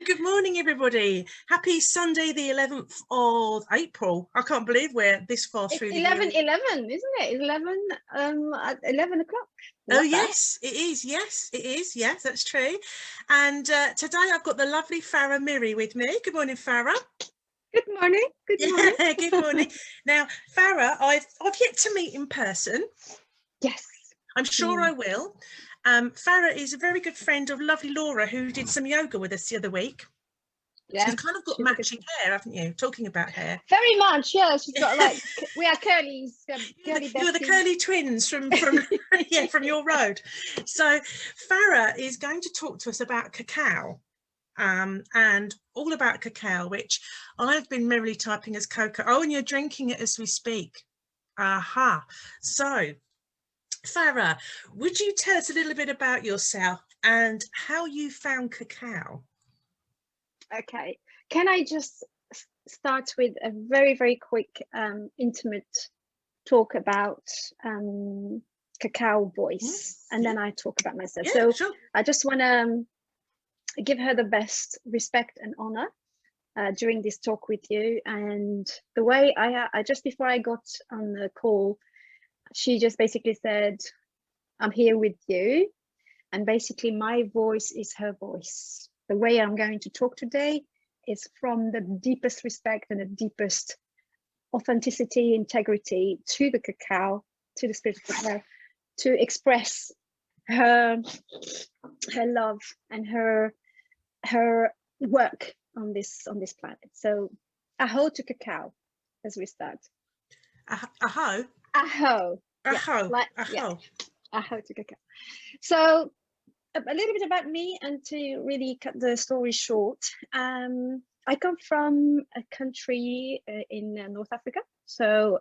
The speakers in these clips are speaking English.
Good morning, everybody. Happy Sunday, the 11th of April. I can't believe we're this far It's through the year. 11:11, isn't it? 11 at 11 o'clock. Oh, Love that. yes, it is. Yes, it is. Yes, that's true. And today I've got the lovely Farah Miri with me. Good morning, Farah. Good morning. Good morning. Yeah, good morning. Now, Farah, I've yet to meet in person. Yes. I'm sure I will. Farah is a very good friend of lovely Laura, who did some yoga with us the other week. So Yeah. you've kind of got She's a good matching hair, haven't you? Talking about hair. Very much. Yeah. She's got like we are curlies, curly You're the besties. curly twins from yeah, from your road. So Farah is going to talk to us about cacao, and all about cacao, which I've been merrily typing as cocoa. Oh, and you're drinking it as we speak. Aha. So Farah, would you tell us a little bit about yourself and how you found cacao? Okay. Can I just start with a very, very quick, intimate talk about Cacao voice, and Yeah, then I talk about myself. yeah, So sure. I just want to give her the best respect and honor during this talk with you. And the way I just before I got on the call, she just basically said, I'm here with you. And basically my voice is her voice. The way I'm going to talk today is from the deepest respect and the deepest authenticity, integrity to the cacao, to the spirit of cacao, to express her love and her work on this planet. So aho to cacao as we start. Aho. Aho. Yeah, Aho. like yeah, Aho. aho to cacao. So a little bit about me, and to really cut the story short. I come from a country in North Africa. So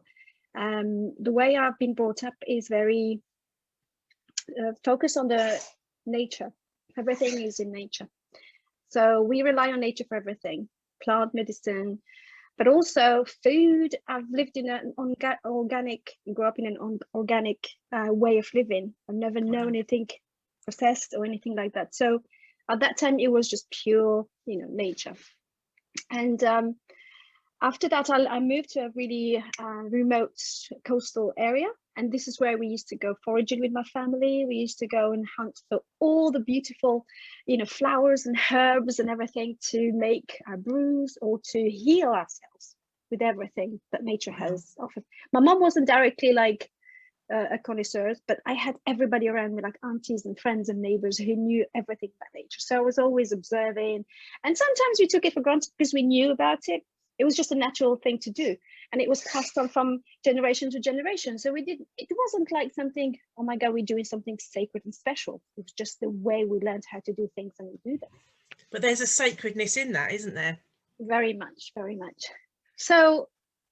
the way I've been brought up is very focused on the nature. Everything is in nature. So we rely on nature for everything, plant medicine, but also food. I've lived in an organic, grew up in an organic way of living. I've never known anything processed or anything like that. So at that time, it was just pure, nature. And after that, I moved to a really remote coastal area. And this is where we used to go foraging with my family. We used to go and hunt for all the beautiful, flowers and herbs and everything to make our brews or to heal ourselves with everything that nature has offered. My mom wasn't directly like a connoisseur, but I had everybody around me, like aunties and friends and neighbors who knew everything about nature. So I was always observing. And sometimes we took it for granted because we knew about it. It was just a natural thing to do, and it was passed on from generation to generation. So it wasn't like something, oh my god, we're doing something sacred and special. It was just the way we learned how to do things, and we do them. But there's a sacredness in that, isn't there? Very much, very much. So,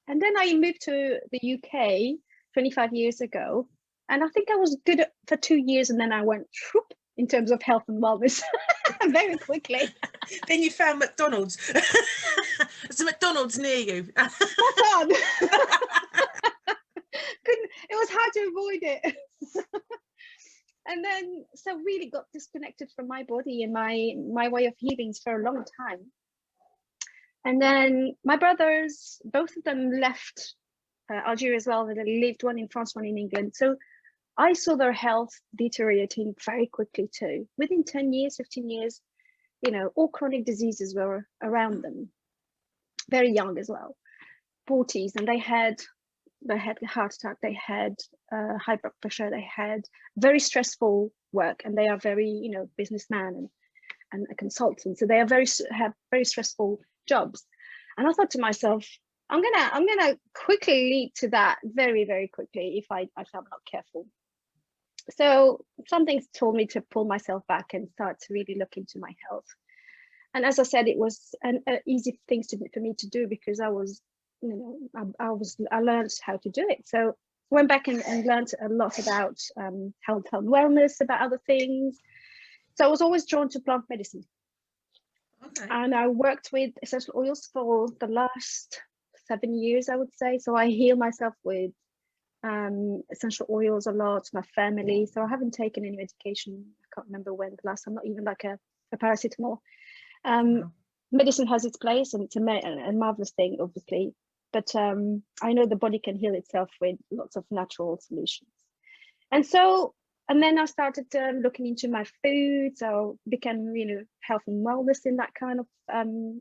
and then I moved to the UK 25 years ago, and I think I was good for 2 years, and then I went whoop, in terms of health and wellness very quickly. Then you found McDonald's. There's a McDonald's near you. Spot on. It was hard to avoid it. And then so really got disconnected from my body and my way of healing for a long time. And then my brothers, both of them left Algeria as well. They lived, one in France, one in England. So I saw their health deteriorating very quickly too. Within 10 years, 15 years, all chronic diseases were around them. Very young as well, 40s, and they had a heart attack, they had high blood pressure, they had very stressful work, and they are very, businessman and a consultant. So they have very stressful jobs. And I thought to myself, I'm gonna quickly lead to that very, very quickly if I'm not careful. So something told me to pull myself back and start to really look into my health. And as I said, it was an easy thing for me to do because I was, I learned how to do it. So went back and learned a lot about health and wellness, about other things. So I was always drawn to plant medicine. Okay. And I worked with essential oils for the last 7 years, I would say. So I heal myself with essential oils a lot, my family. So I haven't taken any medication. I can't remember when the last time, not even like a paracetamol. Wow. Medicine has its place, and it's a marvelous thing, obviously. But I know the body can heal itself with lots of natural solutions. And so, and then I started looking into my food. So became, health and wellness in that kind of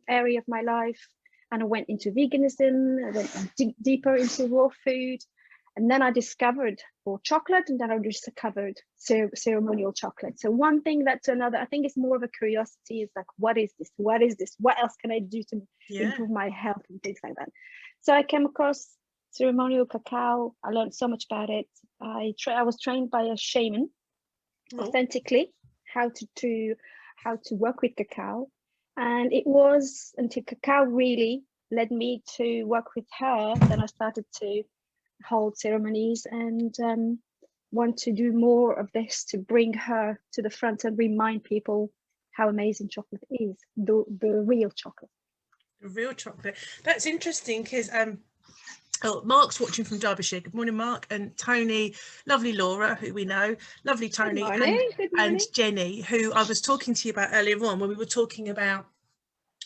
area of my life. And I went into veganism. I went deeper into raw food. And then I discovered raw chocolate, and then I discovered ceremonial chocolate. So one thing led to another. I think it's more of a curiosity. It's like, what is this? What is this? What else can I do to improve my health and things like that? So I came across ceremonial cacao. I learned so much about it. I was trained by a shaman, authentically, how to work with cacao. And it was until cacao really led me to work with her, then I started to hold ceremonies and want to do more of this, to bring her to the front and remind people how amazing chocolate is, the real chocolate. The real chocolate. That's interesting because Mark's watching from Derbyshire. Good morning, Mark. And Tony, lovely Laura, who we know, lovely Tony. Good morning. And Jenny, who I was talking to you about earlier on when we were talking about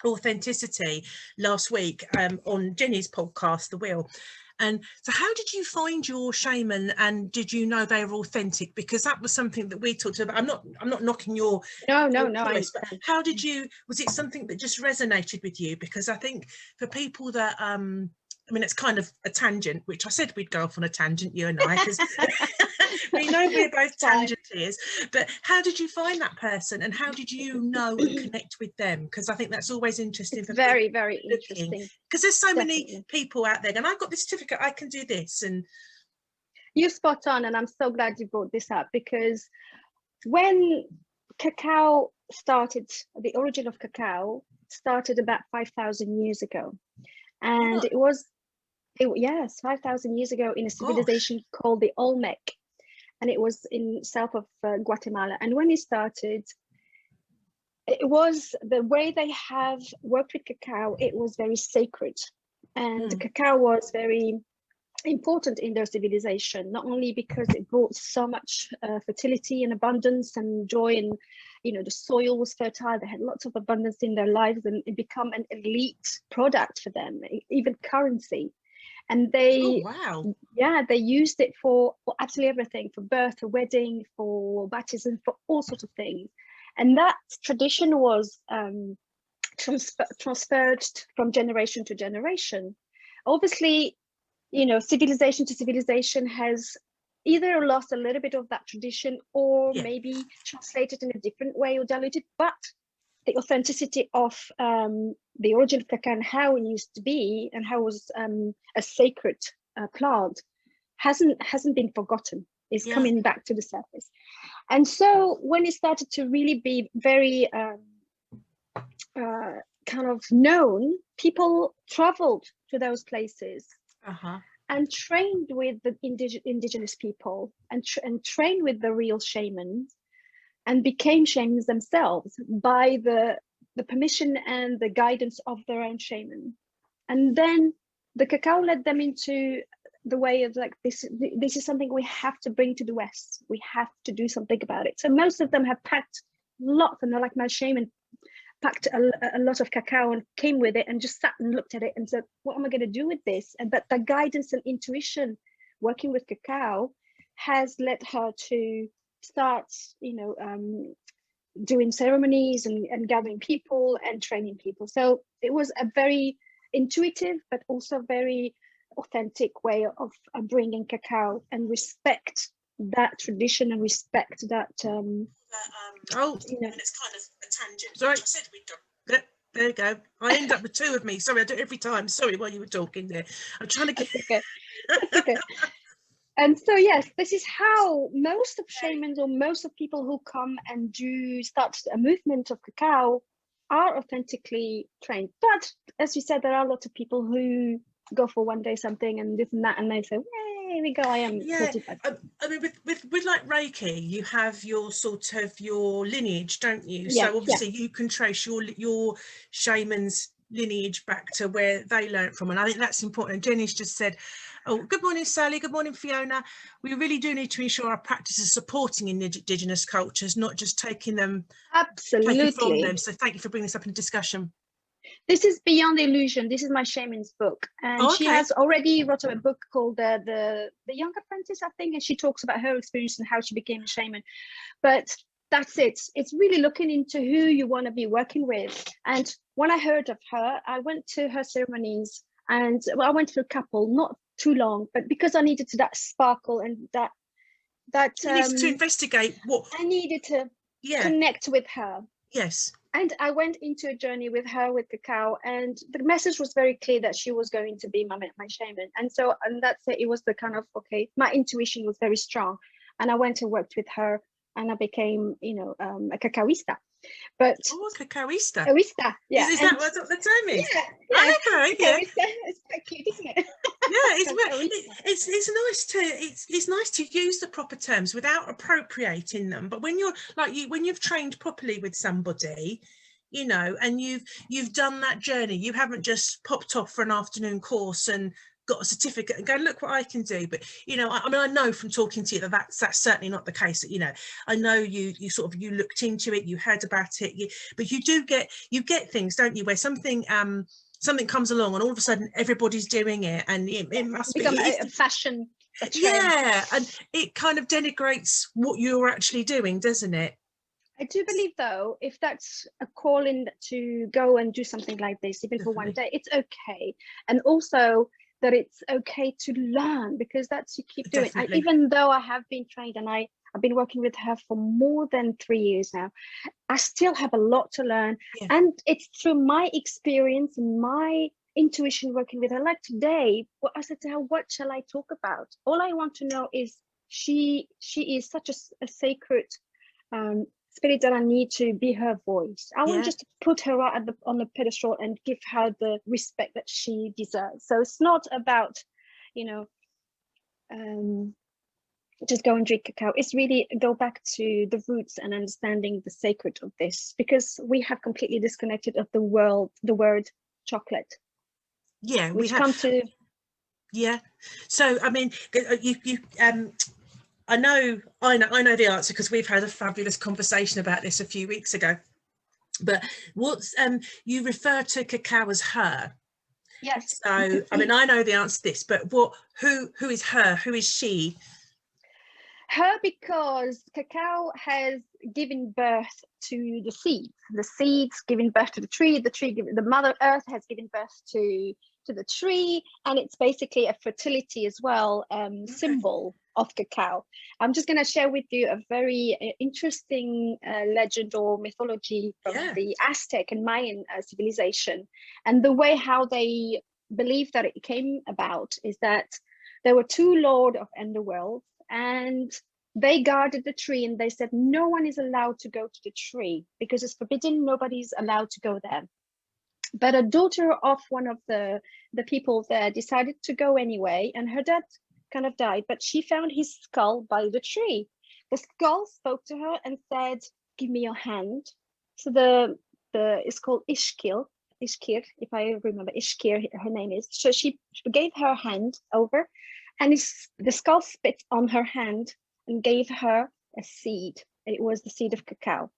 authenticity last week on Jenny's podcast, The Wheel. And so how did you find your shaman, and did you know they were authentic? Because that was something that we talked about. I'm not knocking your choice, but how did you, was it something that just resonated with you? Because I think for people that I mean, it's kind of a tangent, which I said we'd go off on a tangent, you and I, because we know we're both tangenteers. But how did you find that person, and how did you know and connect with them? Because I think that's always interesting. It's very, very interesting. Because there's so many people out there, and I've got this certificate, I can do this. And you're spot on, and I'm so glad you brought this up, because when cacao started, the origin of cacao started about 5,000 years ago. And yes, 5,000 years ago in a civilization called the Olmec, and it was in south of Guatemala. And when it started, it was the way they have worked with cacao. It was very sacred, and the cacao was very important in their civilization, not only because it brought so much fertility and abundance and joy, and the soil was fertile, they had lots of abundance in their lives, and it became an elite product for them, even currency. And they they used it for absolutely everything, for birth, for wedding, for baptism, for all sorts of things. And that tradition was transferred from generation to generation. Obviously, civilization to civilization has either lost a little bit of that tradition, or maybe translated in a different way or diluted, but the authenticity of the origin of cacao and how it used to be, and how it was a sacred plant, hasn't been forgotten. It's coming back to the surface. And so when it started to really be very kind of known, people traveled to those places and trained with the indigenous people, and trained with the real shamans, and became shamans themselves by the permission and the guidance of their own shaman. And then the cacao led them into the way of like, this is something we have to bring to the West. We have to do something about it. So most of them have packed lots, and like my shaman packed a lot of cacao and came with it and just sat and looked at it and said, what am I going to do with this? And but the guidance and intuition working with cacao has led her to start, doing ceremonies and gathering people and training people. So it was a very intuitive, but also very authentic way of bringing cacao, and respect that tradition and respect that. And it's kind of a tangent. Sorry, I said we'd go. There you go. I end up with two of me. Sorry, I do it every time. Sorry, while you were talking there, I'm trying to get. That's okay. And so, yes, this is how most of shamans, or most of people who come and do start a movement of cacao, are authentically trained. But as you said, there are lots of people who go for one day something and this and that, and they say, hey, here we go, I am certified. I mean, with like Reiki, you have your sort of your lineage, don't you? So obviously you can trace your shaman's lineage back to where they learnt from, and I think that's important. Jenny's just said, oh, good morning Sally, good morning Fiona. We really do need to ensure our practice is supporting Indigenous cultures, not just taking from Absolutely. them. So thank you for bringing this up in discussion. This is Beyond Illusion. This is my shaman's book, and she has already wrote a book called the Young Apprentice, I think, and she talks about her experience and how she became a shaman. But that's it. It's really looking into who you want to be working with. And when I heard of her, I went to her ceremonies, and well, I went to a couple, not too long, but because I needed that sparkle and that you needed to investigate what I needed to connect with her. Yes. And I went into a journey with her, with Cacao, and the message was very clear that she was going to be my shaman. And so, and that's it. It was the kind of, okay, my intuition was very strong. And I went and worked with her, and I became, you know, a cacaoista. But cacaoista. Cacaoista, yeah. Is that what the term is? Yeah. Okay, yeah. It's quite cute, isn't it? Yeah, it's nice to it's nice to use the proper terms without appropriating them. But when you're when you've trained properly with somebody, you know, and you've done that journey, you haven't just popped off for an afternoon course and got a certificate and go, look what I can do. But you know, I mean, I know from talking to you that that's certainly not the case. You know, I know you looked into it, you heard about it, but you get things, don't you, where something comes along and all of a sudden everybody's doing it, and it must become a fashion. Yeah, and it kind of denigrates what you're actually doing, doesn't it? I do believe, though, if that's a calling to go and do something like this, even for one day, it's okay. And also that it's okay to learn, because that's you keep doing. Even though I have been trained and I've been working with her for more than 3 years now, I still have a lot to learn. Yeah. And it's through my experience and my intuition working with her. Like today, I said to her, what shall I talk about? All I want to know is she is such a sacred spirit that I need to be her voice. I want just to put her right on the pedestal and give her the respect that she deserves. So it's not about, you know, just go and drink cacao. It's really go back to the roots and understanding the sacred of this, because we have completely disconnected of the word chocolate. Yeah, we come to. Yeah. So I mean, I know the answer because we've had a fabulous conversation about this a few weeks ago. But what's you refer to cacao as her? Yes. So I mean, I know the answer to this, but who is her? Who is she? Her, because cacao has given birth to the seeds giving birth to the tree the Mother Earth has given birth to the tree, and it's basically a fertility as well, symbol of cacao. I'm just going to share with you a very interesting legend or mythology from the Aztec and Mayan civilization. And the way how they believe that it came about is that there were two lords of underworld, and they guarded the tree, and they said no one is allowed to go to the tree because it's forbidden. Nobody's allowed to go there. But a daughter of one of the people there decided to go anyway, and her dad kind of died, but she found his skull by the tree. The skull spoke to her and said, give me your hand. So it's called Ishkir, if I remember, Ishkir, her name is. So she gave her hand over, and the skull spit on her hand and gave her a seed. It was the seed of cacao.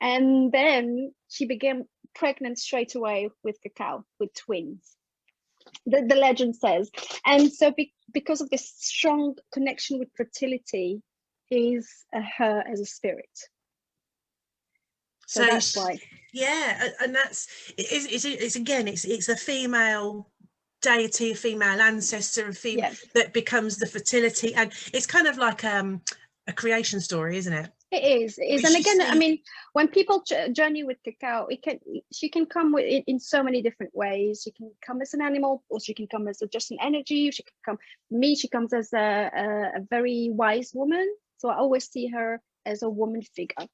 And then she became pregnant straight away with cacao, with twins. The legend says. And so because of this strong connection with fertility is her as a spirit. So that's why. Yeah, and it's a female deity, a female ancestor, a female that becomes the fertility, and it's kind of like a creation story, isn't it? It is. And again, I mean, when people journey with cacao, she can come in so many different ways. She can come as an animal, or she can come as just an energy. She comes as a very wise woman. So I always see her as a woman figure.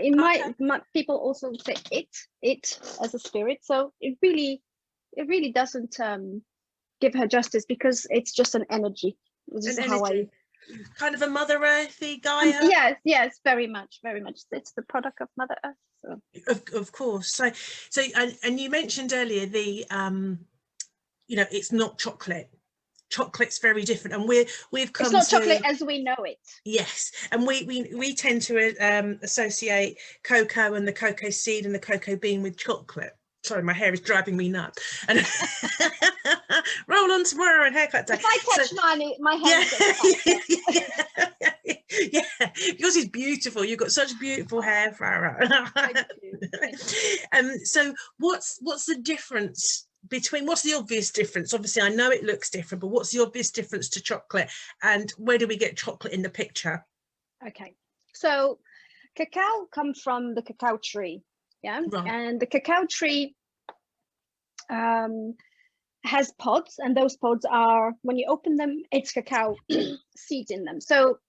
In my people also say it as a spirit. So it really doesn't give her justice, because it's just an energy. This is how I. Kind of a Mother Earthy Gaia. Yes, very much. It's the product of Mother Earth. So. Of course. So and you mentioned earlier the it's not chocolate. Chocolate's very different, and we've come It's not to chocolate as we know it. yes, and we tend to associate cocoa and the cocoa seed and the cocoa bean with chocolate. Sorry, my hair is driving me nuts. And roll on tomorrow and haircut day. If I touch my hair yeah, yeah, yours is beautiful. You've got such beautiful hair, Farah. Thank you. So what's the difference between, what's the obvious difference? Obviously I know it looks different, but what's the obvious difference to chocolate, and where do we get chocolate in the picture? Okay, so cacao comes from the cacao tree, yeah, Right. and the cacao tree has pods, and those pods are, when you open them, it's cacao seeds in them. So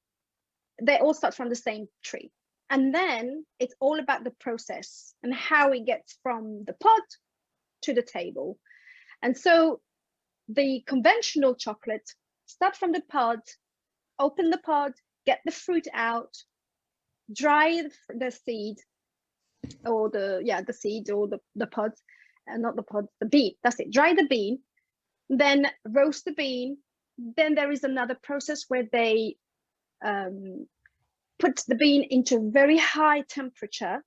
they all start from the same tree, and then it's all about the process and how it gets from the pod to the table. And so the conventional chocolate start from the pod, open the pod, get the fruit out, dry the seed, or the seed, or the pods, not the pods, the bean. That's it. Dry the bean, then roast the bean. Then there is another process where they put the bean into very high temperature,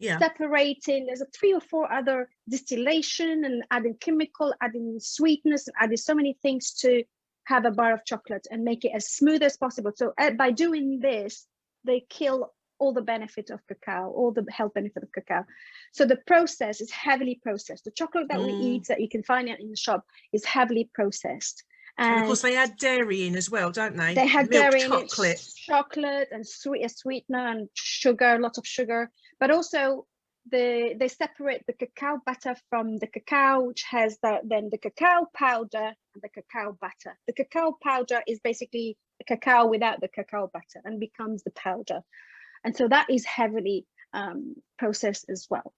separating. There's 3 or 4 other distillation and adding chemical, adding sweetness, and adding so many things to have a bar of chocolate and make it as smooth as possible. So by doing this, they kill all the benefit of cacao, all the health benefit of cacao. So the process is heavily processed. The chocolate that we eat, that you can find out in the shop, is heavily processed. And of course they add dairy in as well, don't they? They had milk, dairy chocolate. in it, chocolate and sweetener and sugar, lots of sugar. But also they separate the cacao butter from the cacao, which has then the cacao powder and the cacao butter. The cacao powder is basically the cacao without the cacao butter and becomes the powder. And so that is heavily processed as well.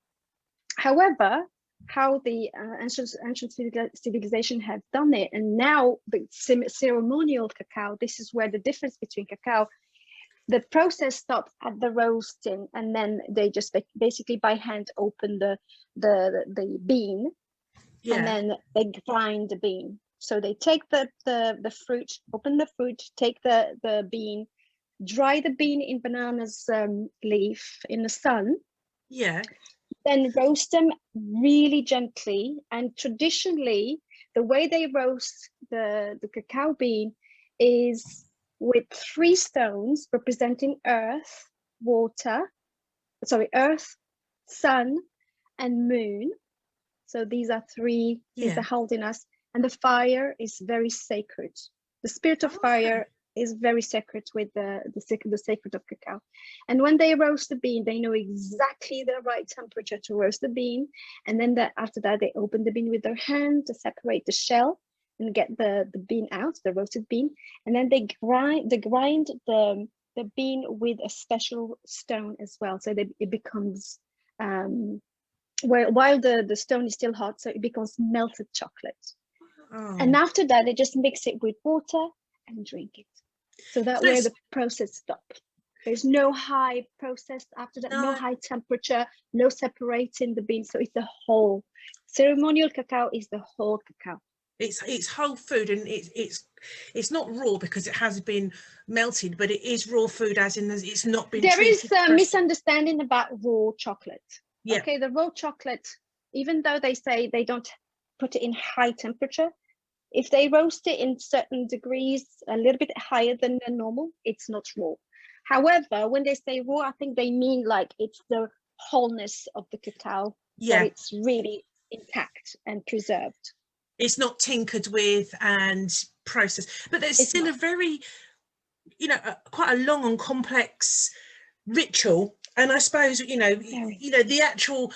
However, how the ancient civilization have done it, and now the ceremonial cacao, this is where the difference between cacao, the process stops at the roasting, and then they just basically by hand open the bean, and then they grind the bean. So they take the fruit, open the fruit, take the bean, dry the bean in bananas leaf in the sun, then roast them really gently. And traditionally the way they roast the cacao bean is with 3 stones representing earth, sun and moon. So these are 3 things that holding us, and the fire is very sacred. The spirit of fire is very sacred with the sacred of cacao. And when they roast the bean, they know exactly the right temperature to roast the bean. And then after that, they open the bean with their hand to separate the shell and get the bean out, the roasted bean. And then they grind the bean with a special stone as well. So that it becomes, while the stone is still hot, so it becomes melted chocolate. And after that, they just mix it with water and drink it. So that where the process stops. There's no high process after that, no high temperature, no separating the beans. So it's the whole ceremonial cacao is the whole cacao. It's whole food, and it's not raw because it has been melted, but it is raw food, as in it's not been. There is a misunderstanding about raw chocolate. Yeah. Okay, the raw chocolate, even though they say they don't put it in high temperature, if they roast it in certain degrees, a little bit higher than the normal, it's not raw. However, when they say raw, I think they mean like it's the wholeness of the cacao, that it's really intact and preserved. It's not tinkered with and processed, but there's still a very, quite a long and complex ritual. And I suppose, the actual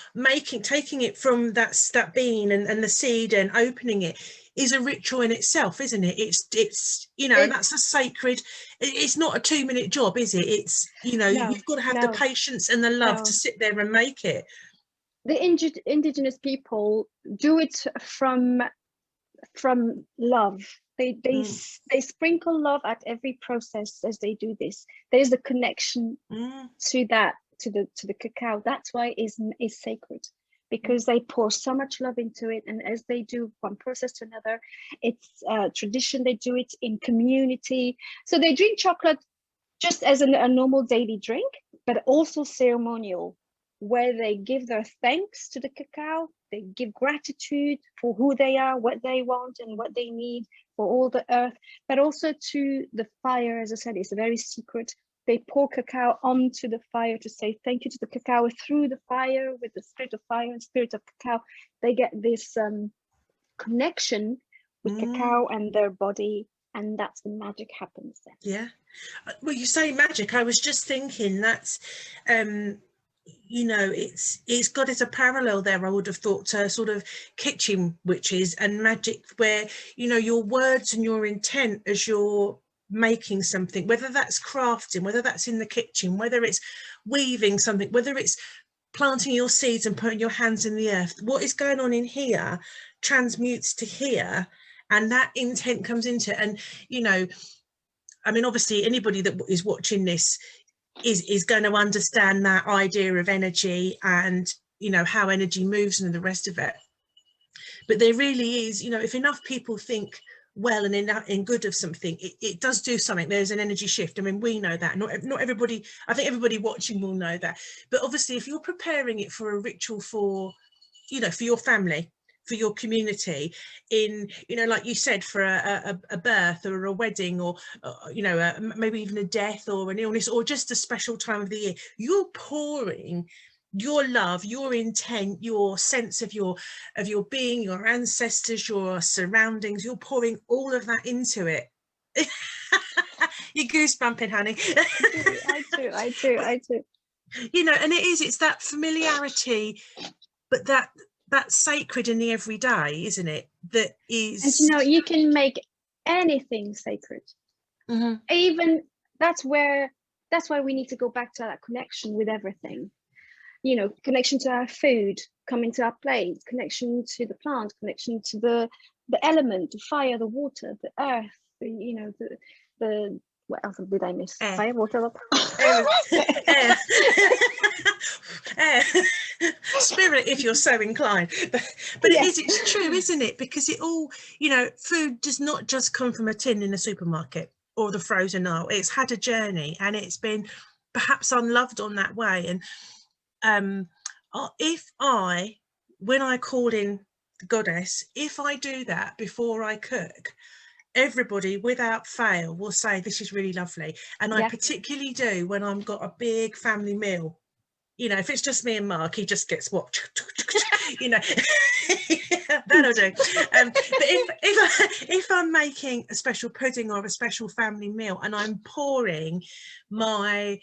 taking it from that bean and the seed and opening it is a ritual in itself, isn't it? It's and that's a sacred, it's not a 2-minute job, is it? It's, you've got to have the patience and the love to sit there and make it. The indigenous people do it from love. They sprinkle love at every process as they do this. There's a connection to that to the cacao. That's why is sacred, because they pour so much love into it, and as they do one process to another, it's tradition. They do it in community, so they drink chocolate just as a normal daily drink, but also ceremonial, where they give their thanks to the cacao, they give gratitude for who they are, what they want and what they need, for all the earth, but also to the fire. As I said, it's very secret. They pour cacao onto the fire to say thank you to the cacao. Through the fire, with the spirit of fire and spirit of cacao, they get this connection with cacao and their body, and that's when magic happens then. Yeah. Well, you say magic, I was just thinking that's you know, it's got as a parallel there, I would have thought, to sort of kitchen witches and magic, where, you know, your words and your intent as you're making something, whether that's crafting, whether that's in the kitchen, whether it's weaving something, whether it's planting your seeds and putting your hands in the earth, what is going on in here transmutes to here, and that intent comes into it. And, you know, I mean, obviously anybody that is watching this is going to understand that idea of energy and, you know, how energy moves and the rest of it. But there really is, you know, if enough people think well and in good of something, it does do something. There's an energy shift. I mean, we know that. Not everybody, I think everybody watching will know that. But obviously, if you're preparing it for a ritual for, you know, for your family, for your community, in, you know, like you said, for a birth or a wedding, or you know, maybe even a death or an illness, or just a special time of the year, you're pouring your love, your intent, your sense of your being, your ancestors, your surroundings, you're pouring all of that into it. You're goosebumping, honey. I do. You know, and it's that familiarity, but that's sacred in the everyday, isn't it? That is. And you know, you can make anything sacred. Even that's why we need to go back to that connection with everything. You know, connection to our food coming to our plate, connection to the plant, connection to the element, the fire, the water, the earth, you know, the what else did I miss? Air. Fire, water, air. Air. Spirit, if you're so inclined. But yes. It's true, isn't it? Because it all, you know, food does not just come from a tin in a supermarket or the frozen aisle. It's had a journey, and it's been perhaps unloved on that way. And when I call in the goddess, if I do that before I cook, everybody without fail will say this is really lovely. And I particularly do when I've got a big family meal. You know, if it's just me and Mark, he just gets what, you know. That'll do. But if I'm making a special pudding or a special family meal, and I'm pouring my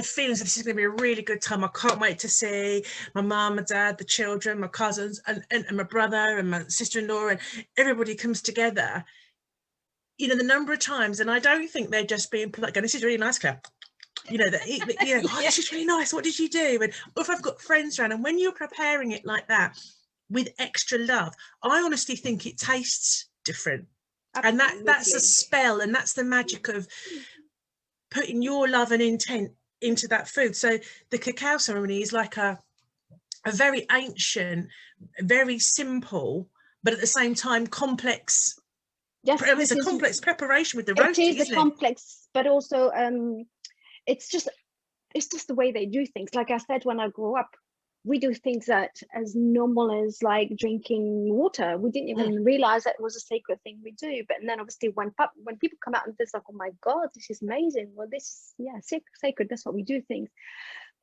feelings, this is going to be a really good time, I can't wait to see my mum, my dad, the children, my cousins, and my brother and my sister-in-law, and everybody comes together, you know, the number of times, and I don't think they're just being polite, going, this is really nice, Claire. You know, that, you know, oh, this is really nice, what did you do? And if I've got friends around, and when you're preparing it like that with extra love, I honestly think it tastes different. Absolutely. And that's a spell, and that's the magic of putting your love and intent into that food. So the cacao ceremony is like a very ancient, very simple, but at the same time complex. Yes, it's a complex preparation with the roasting. It is a complex, but also it's just the way they do things. Like I said, when I grew up, we do things that as normal as like drinking water. We didn't even realize that it was a sacred thing we do. But then obviously when people come out and it's like, oh my God, this is amazing. Well, this is sacred. That's what we do things.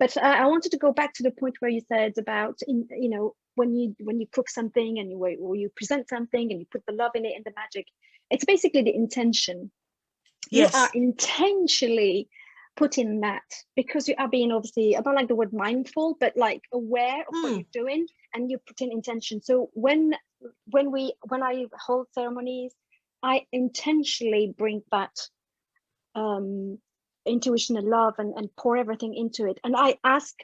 But I wanted to go back to the point where you said about, you know, when you cook something and you present something and you put the love in it and the magic, it's basically the intention. Yes. You are intentionally putting that, because you are being, obviously, I don't like the word mindful, but like aware of what you're doing, and you put in intention. So when I hold ceremonies, I intentionally bring that intuition and love and pour everything into it. And I ask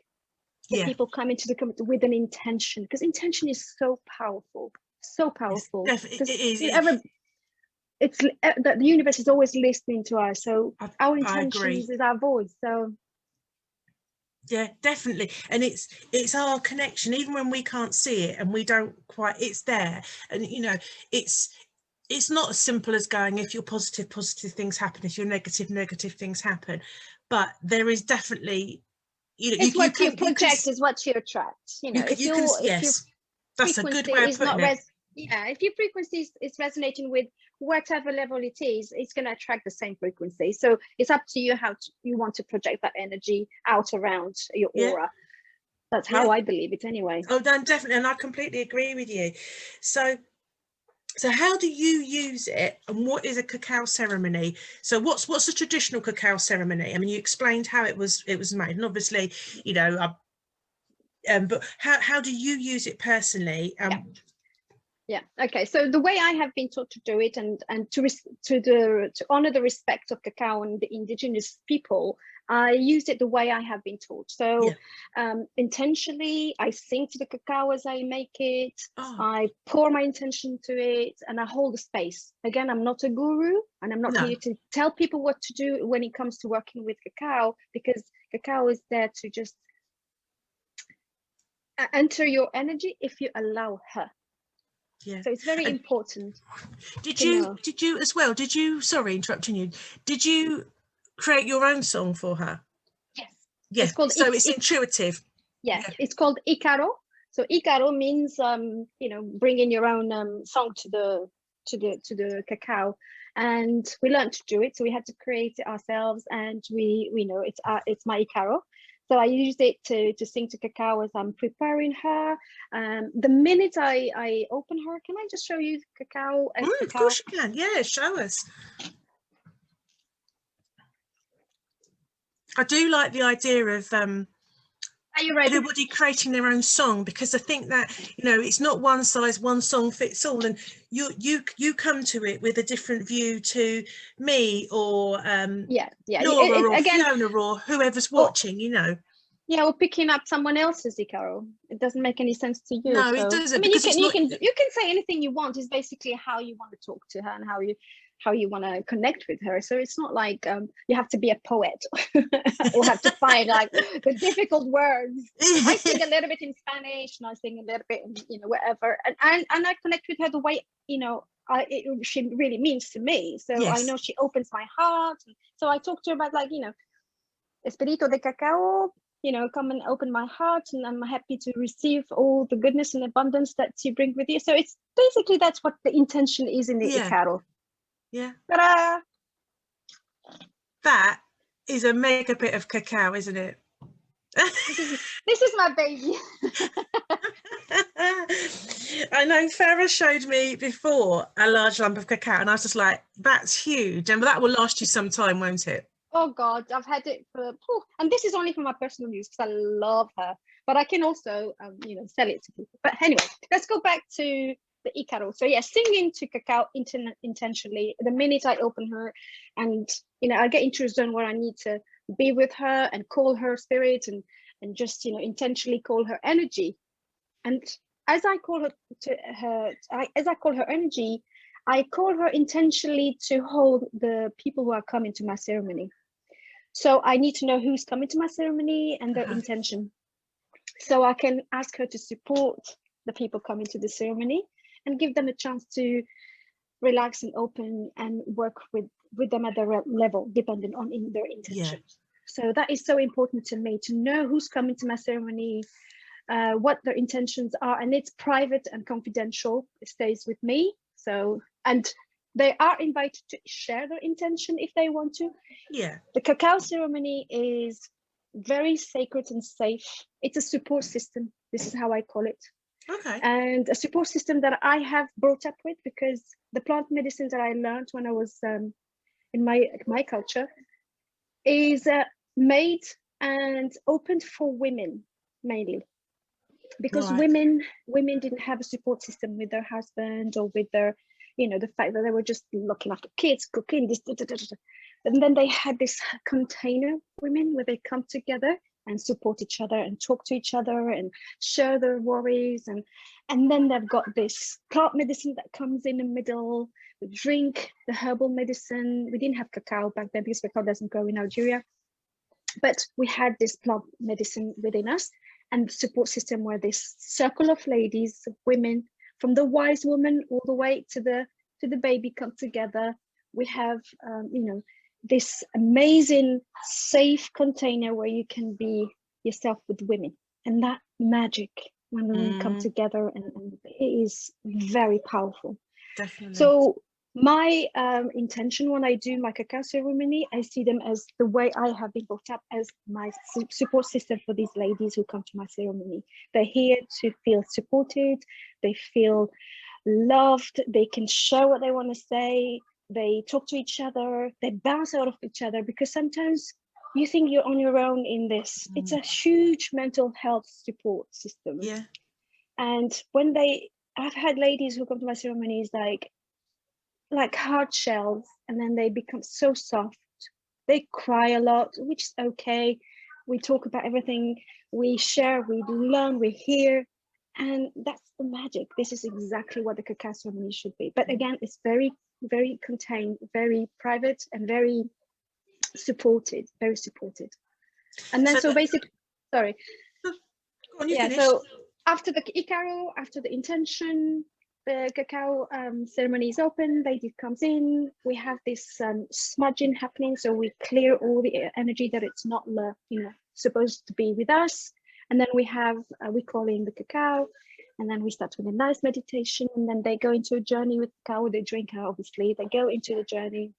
that people come into the community with an intention, because intention is so powerful. It is. It's that the universe is always listening to us. So our intentions is our voice. So Yeah, definitely. And it's our connection, even when we can't see it and we don't quite, it's there. And you know, it's not as simple as going, if you're positive, positive things happen, if you're negative, negative things happen. But there is definitely, you know, It's what you you can project is what you attract. You know, you can, if your yes, that's a good frequency way of is putting not it. yeah, if your frequency is resonating with whatever level it is, it's going to attract the same frequency. So it's up to you how you want to project that energy out around your Yeah, aura. That's yeah. how I believe it anyway. Oh, no, definitely, and I completely agree with you. So how do you use it, and what is a cacao ceremony? So what's the traditional cacao ceremony? I mean, you explained how it was made, and obviously, you know, but how do you use it personally? Yeah. Okay. So the way I have been taught to do it, and to honor the respect of cacao and the indigenous people, I used it the way I have been taught. So Yeah. intentionally, I sing to the cacao as I make it. Oh, I pour my intention to it, and I hold the space. Again, I'm not a guru, and I'm not no. here to tell people what to do when it comes to working with cacao, because cacao is there to just enter your energy if you allow her. Yeah. So it's very And important did to know. you as well? Did you? Sorry, interrupting you. Did you create your own song for her? Yes, Yeah. it's called So it's intuitive. yeah, Yeah. it's called Icaro. So Icaro means you know, bringing your own song to the cacao, and we learned to do it. So we had to create it ourselves, and we know it's my Icaro. So I used it to sing to cacao as I'm preparing her. The minute I open her, can I just show you cacao as Of cacao? course you can. Yeah, show us. I do like the idea of Are you ready? everybody creating their own song, because I think that, you know, it's not one size, one song fits all, and you come to it with a different view to me or Yeah, yeah. Laura or Again, Fiona or whoever's oh, watching, you know. yeah, or picking up someone else's Icaro. It doesn't make any sense to you. No, it So I doesn't, mean, because it's not. you can say anything you want. It's basically how you want to talk to her and how you want to connect with her. So it's not like you have to be a poet or have to find like the difficult words. I sing a little bit in Spanish and I sing a little bit in, you know, whatever, and I connect with her the way, you know, she really means to me. So I Yes. know she opens my heart. So I talk to her about, like, you know, Espirito de Cacao, you know, come and open my heart, and I'm happy to receive all the goodness and abundance that you bring with you. So it's basically, that's what the intention is in the Yeah. Icaro. Yeah. Ta-da! That is a mega bit of cacao, isn't it? This is my baby. I know Farah showed me before a large lump of cacao, and I was just like, that's huge, and that will last you some time, won't it? Oh God, I've had it for, and this is only for my personal use because I love her. But I can also, you know, sell it to people. But anyway, let's go back to the Icaro. So yeah, singing to cacao intentionally. The minute I open her, and you know, I get into a zone where I need to be with her and call her spirit, and just, you know, intentionally call her energy. And as I call as I call her energy, I call her intentionally to hold the people who are coming to my ceremony. So I need to know who's coming to my ceremony and their intention. So I can ask her to support the people coming to the ceremony and give them a chance to relax and open and work with them at their level, depending on their intention. Yeah. So that is so important to me, to know who's coming to my ceremony, what their intentions are, and it's private and confidential. It stays with me. So, and they are invited to share their intention if they want to. Yeah. The cacao ceremony is very sacred and safe. It's a support system. This is how I call it. Okay. And a support system that I have brought up with, because the plant medicine that I learned when I was in my culture is made and opened for women mainly, because Right. women didn't have a support system with their husband or with their, you know, the fact that they were just looking after kids, cooking this, and then they had this container women where they come together and support each other and talk to each other and share their worries, and then they've got this plant medicine that comes in the middle. We drink the herbal medicine. We didn't have cacao back then because cacao doesn't grow in Algeria. But we had this plant medicine within us, and the support system where this circle of ladies, women, from the wise woman all the way to the baby come together. We have, this amazing safe container where you can be yourself with women, and that magic when women come together, and it is very powerful. Definitely. So my intention when I do my cacao ceremony, I see them as the way I have been brought up, as my support system for these ladies who come to my ceremony. They're here to feel supported, they feel loved, they can share what they want to say, they talk to each other, they bounce out of each other, because sometimes you think you're on your own in this. It's a huge mental health support system. Yeah. And when I've had ladies who come to my ceremonies like hard shells, and then they become so soft. They cry a lot, which is okay. We talk about everything, we share, we learn, we hear, and that's the magic. This is exactly what the cacao ceremony should be. But again, it's very, very contained, very private, and very supported, very supported. And then so basically, sorry. So after the Icaro, after the intention, the cacao ceremony is open, lady comes in, we have this smudging happening, so we clear all the energy that it's not supposed to be with us. And then we call in the cacao, and then we start with a nice meditation, and then they go into a journey with cacao. They drink it, obviously, they go into the journey,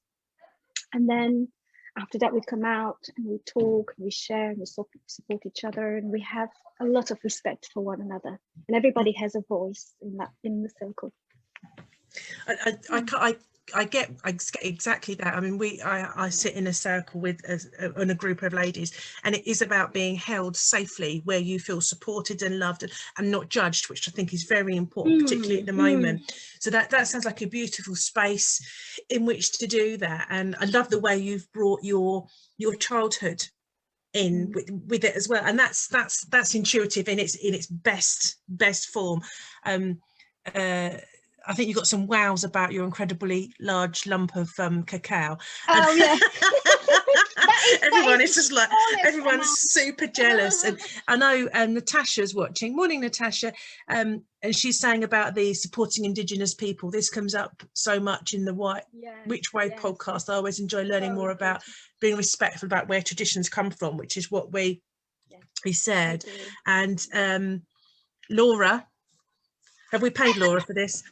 and then after that we come out and we talk, and we share, and we support each other, and we have a lot of respect for one another, and everybody has a voice in the circle. I get exactly that. I mean, I sit in a circle with in a group of ladies, and it is about being held safely, where you feel supported and loved and not judged, which I think is very important, particularly at the moment. So that sounds like a beautiful space in which to do that. And I love the way you've brought your childhood in with it as well, and that's intuitive in its best form. I think you've got some wows about your incredibly large lump of cacao. Oh, yeah. Everyone is just like, everyone's super jealous. And I know Natasha's watching. Morning, Natasha. And she's saying about the supporting Indigenous people. This comes up so much in the Which Way podcast. I always enjoy learning more about being respectful about where traditions come from, which is what we said. And Laura, have we paid Laura for this?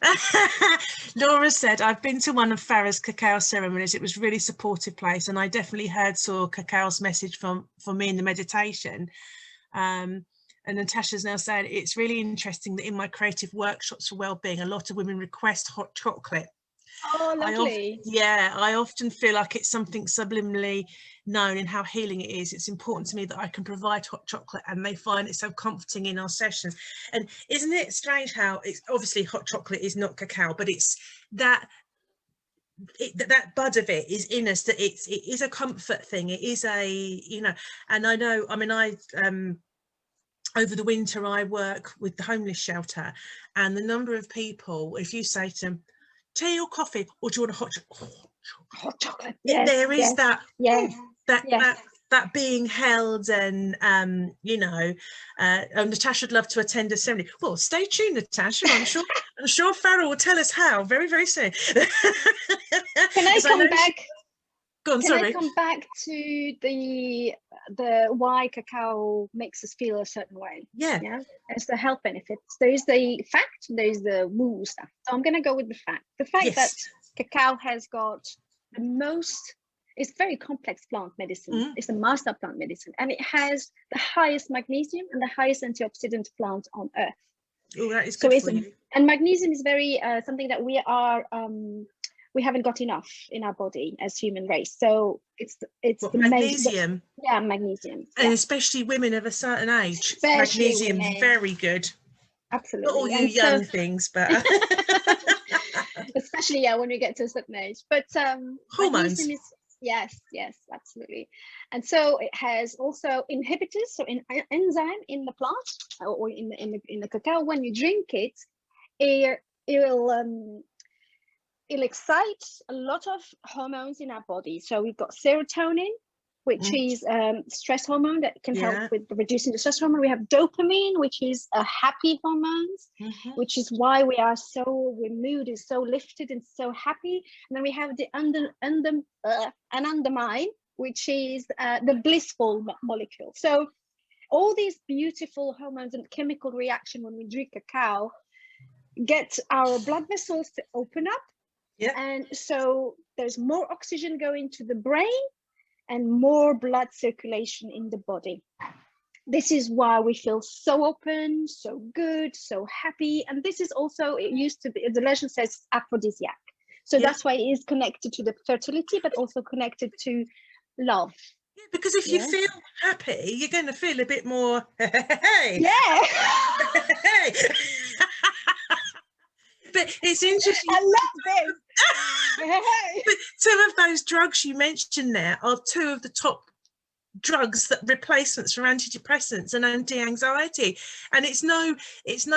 Laura said, I've been to one of Farah's cacao ceremonies. It was a really supportive place, and I definitely saw Cacao's message for me in the meditation. And Natasha's now saying, it's really interesting that in my creative workshops for wellbeing, a lot of women request hot chocolate. Oh, lovely. I often feel like it's something subliminally known in how healing it is. It's important to me that I can provide hot chocolate, and they find it so comforting in our sessions. And isn't it strange how it's obviously hot chocolate is not cacao, but it's that bud of it is in us, that it is a comfort thing. It is and I know, I mean, over the winter I work with the homeless shelter, and the number of people, if you say to them, tea or coffee, or do you want a hot chocolate? Yes, there is that that being held, and Natasha would love to attend a ceremony. Well, stay tuned, Natasha. I'm sure Farah will tell us how very, very soon. Can I come back? Go on, I come back to the why cacao makes us feel a certain way? Yeah. It's the health benefits. There's the fact, there's the woo stuff. So I'm going to go with the fact. The fact that cacao has got the most, it's very complex plant medicine. It's a master plant medicine, and it has the highest magnesium and the highest antioxidant plant on earth. Oh, that is good for you. And magnesium is very something that we haven't got enough in our body as human race. So it's the magnesium. Magnesium. And especially women of a certain age. Especially magnesium's women. Very good. Absolutely. Not all you young things, but especially when we get to a certain age. But hormones. Yes, absolutely. And so it has also inhibitors, so an enzyme in the plant or in the cacao. When you drink it, it'll excite a lot of hormones in our body. So we've got serotonin, which is stress hormone that can help Yeah. with reducing the stress hormone. We have dopamine, which is a happy hormone, which is why our mood is so lifted and so happy. And then we have the anandamide, which is the blissful molecule. So all these beautiful hormones and chemical reaction when we drink cacao get our blood vessels to open up. Yeah. And so there's more oxygen going to the brain and more blood circulation in the body. This is why we feel so open, so good, so happy. And this is also, it used to be, the legend says, aphrodisiac. So that's why it is connected to the fertility, but also connected to love. Yeah, because if you feel happy, you're going to feel a bit more, hey. Yeah. But it's interesting. I love this. But two of those drugs you mentioned there are two of the top drugs that replacements for antidepressants and anti-anxiety, and it's no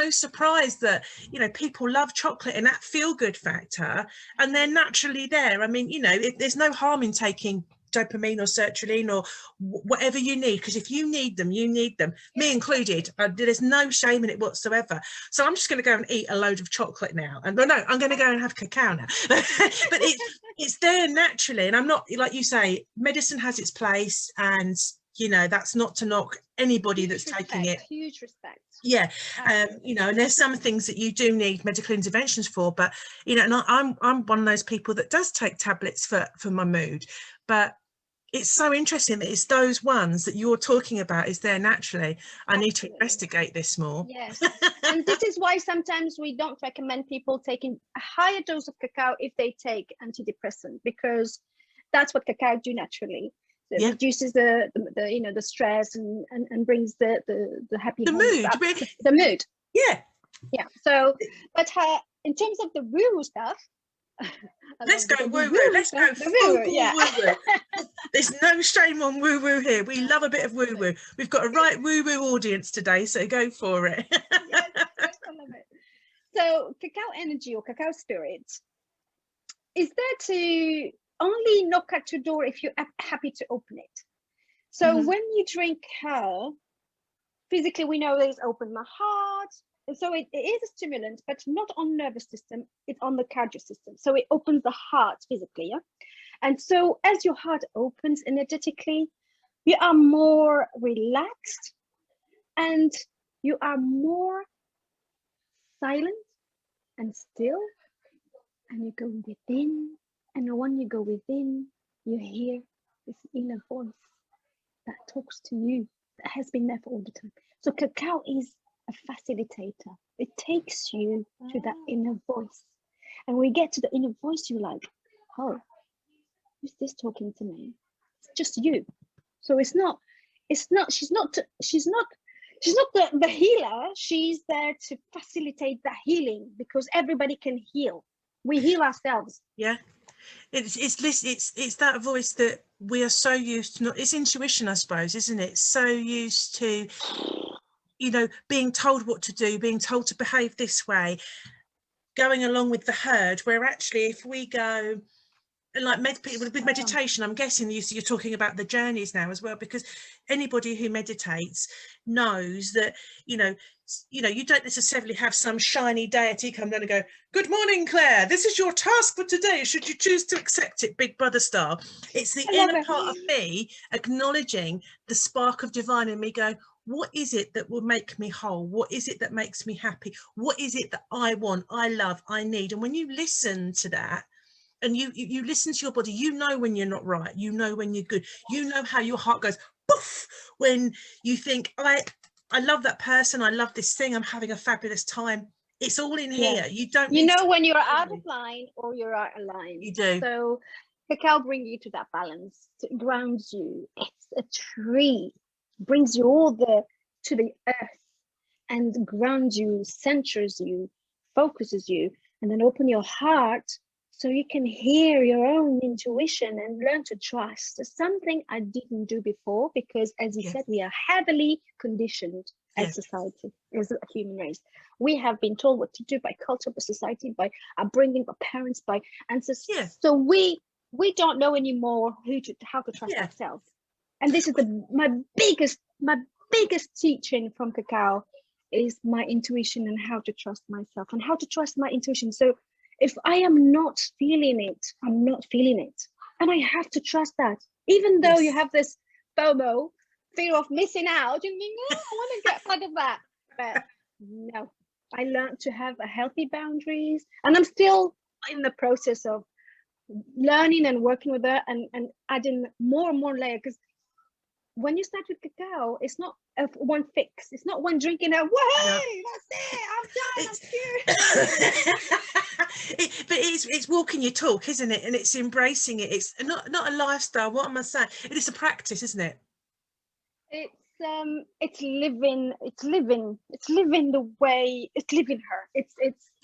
surprise that, you know, people love chocolate and that feel-good factor, and they're naturally there. I mean, you know, there's no harm in taking dopamine or sertraline or whatever you need, because if you need them, you need them, me included. There's no shame in it whatsoever. So I'm just going to go and eat a load of chocolate now, and no, I'm going to go and have cacao now. But it's there naturally, and I'm not, like you say, medicine has its place, and you know, that's not to knock anybody that's taking it. Huge respect. Yeah. You know, and there's some things that you do need medical interventions for, but you know, and I'm one of those people that does take tablets for my mood, but it's so interesting that it's those ones that you're talking about is there naturally. I need to investigate this more. Yes. And this is why sometimes we don't recommend people taking a higher dose of cacao if they take antidepressant, because that's what cacao do naturally. So it reduces the you know, the stress and brings the happy, the mood up. The mood. Yeah. So, but in terms of the woo stuff, let's go woo woo. Let's go full woo woo. There's no shame on woo woo here. We love a bit of woo woo. We've got a right woo woo audience today, so go for it. Yes, I love it. So cacao energy or cacao spirit is there to only knock at your door if you're happy to open it. So when you drink cacao, physically we know it's open my heart. And so it is a stimulant, but not on nervous system, it's on the cardio system. So it opens the heart physically, yeah? And so as your heart opens energetically, you are more relaxed and you are more silent and still, and you go within. And when you go within, you hear this inner voice that talks to you, that has been there for all the time. So cacao is a facilitator. It takes you to that inner voice. And when we get to the inner voice, you're like, oh, who's this talking to me? It's just you. So she's not the healer. She's there to facilitate that healing, because everybody can heal. We heal ourselves. Yeah. It's that voice that we are so used to. It's intuition, I suppose, isn't it? So used to, you know, being told what to do, being told to behave this way, going along with the herd, where actually if we go, and like with meditation, I'm guessing you're talking about the journeys now as well, because anybody who meditates knows that, you know, you don't necessarily have some shiny deity come down and go, good morning, Claire, this is your task for today, should you choose to accept it, big brother style. It's the inner part of me acknowledging the spark of divine in me, going, what is it that will make me whole? What is it that makes me happy? What is it that I want, I love, I need? And when you listen to that, and you listen to your body, you know when you're not right, you know when you're good, you know how your heart goes poof when you think, I love that person, I love this thing, I'm having a fabulous time. It's all in here. You don't, you know when you're out of line or you're out of line. You do. So cacao brings you to that balance. It grounds you. It's a tree, brings you all to the earth and grounds you, centers you, focuses you, and then open your heart so you can hear your own intuition and learn to trust. It's something I didn't do before, because as you said, we are heavily conditioned as society, as a human race. We have been told what to do by culture, by society, by upbringing, by parents, by ancestors. So we don't know anymore how to trust ourselves. And this is my biggest teaching from Cacao is my intuition and how to trust myself and how to trust my intuition. So if I am not feeling it, I'm not feeling it. And I have to trust that. Even though you have this FOMO, fear of missing out, you think, oh, I want to get part of that. But no, I learned to have a healthy boundaries. And I'm still in the process of learning and working with that and adding more and more layers. Because when you start with Cacao, it's not one fix. It's not one drink and a whey, that's it, I'm done, I'm cured. But it's walking your talk, isn't it? And it's embracing it. It's not a lifestyle. What am I saying? It is a practice, isn't it? It's living the way, it's living her. It's